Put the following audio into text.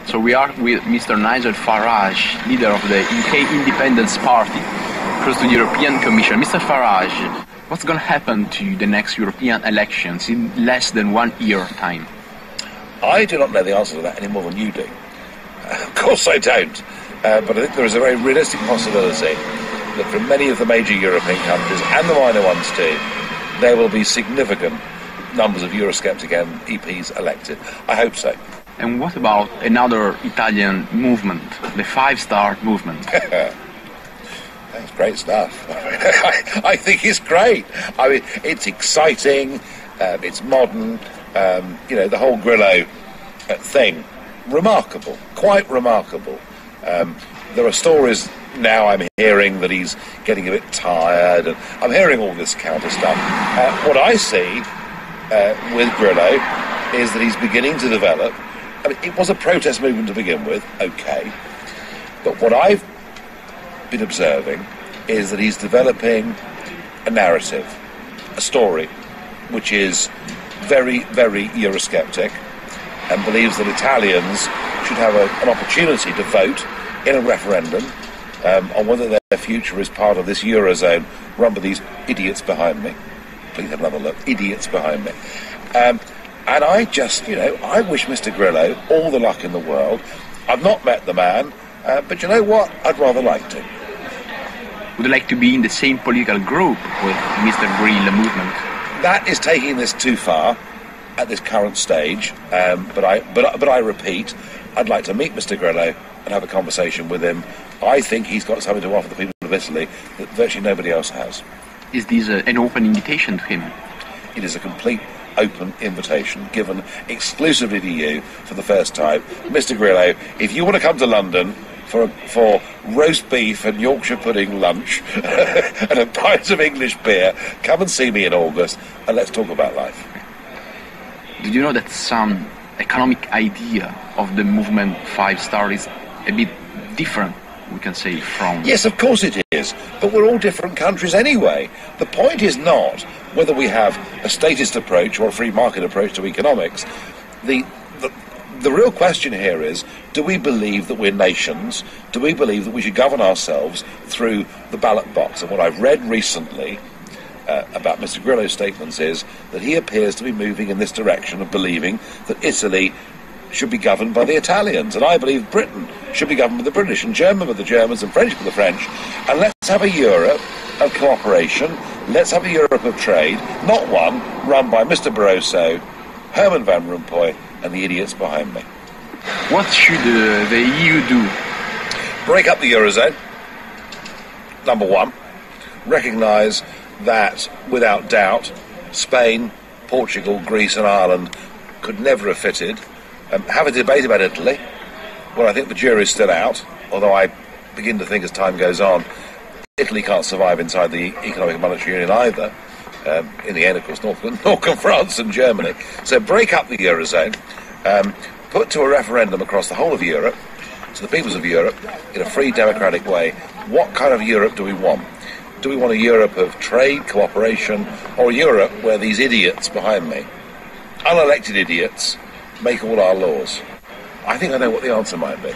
So we are with Mr. Nigel Farage, leader of the UK Independence Party, close to the European Commission. Mr. Farage, what's going to happen to the next European elections in less than 1 year time? I do not know the answer to that any more than you do. Of course I don't. But I think there is a very realistic possibility that from many of the major European countries, and the minor ones too, there will be significant numbers of Eurosceptic MEPs elected. I hope so. And what about another Italian movement, the Five Star movement? That's great stuff. I think it's great. I mean, it's exciting, it's modern, the whole Grillo thing. Remarkable, quite remarkable. There are stories now I'm hearing that he's getting a bit tired, and I'm hearing all this counter stuff. What I see with Grillo is that he's beginning to develop. I mean, it was a protest movement to begin with, okay. But what I've been observing is that he's developing a narrative, a story, which is very, very Eurosceptic, and believes that Italians should have an opportunity to vote in a referendum on whether their future is part of this Eurozone run by these idiots behind me. Please have another look. Idiots behind me. And I just, I wish Mr. Grillo all the luck in the world. I've not met the man, but you know what? I'd rather like to. Would you like to be in the same political group with Mr. Grillo movement? That is taking this too far at this current stage. But I repeat, I'd like to meet Mr. Grillo and have a conversation with him. I think he's got something to offer the people of Italy that virtually nobody else has. Is this an open invitation to him? It is a complete open invitation given exclusively to you for the first time. Mr. Grillo, if you want to come to London for roast beef and Yorkshire pudding lunch and a pint of English beer, come and see me in August and let's talk about life. Did you know that some economic idea of the movement Five Star is a bit different, we can say, from... Yes, of course it is, but we're all different countries anyway. The point is not whether we have a statist approach or a free market approach to economics. The real question here is, do we believe that we're nations? Do we believe that we should govern ourselves through the ballot box? And what I've read recently about Mr. Grillo's statements is that he appears to be moving in this direction of believing that Italy should be governed by the Italians, and I believe Britain should be governed by the British, and German by the Germans, and French by the French, and let's have a Europe of cooperation, let's have a Europe of trade, not one run by Mr. Barroso, Herman Van Rompuy, and the idiots behind me. What should the EU do? Break up the Eurozone, number one. Recognise that, without doubt, Spain, Portugal, Greece and Ireland could never have fitted. Have a debate about Italy. Well, I think the jury's still out, although I begin to think as time goes on, Italy can't survive inside the Economic and Monetary Union either. In the end, of course, nor can France and Germany. So break up the Eurozone, put to a referendum across the whole of Europe, to the peoples of Europe, in a free democratic way, what kind of Europe do we want? Do we want a Europe of trade, cooperation, or a Europe where these idiots behind me, unelected idiots, make all our laws? I think I know what the answer might be.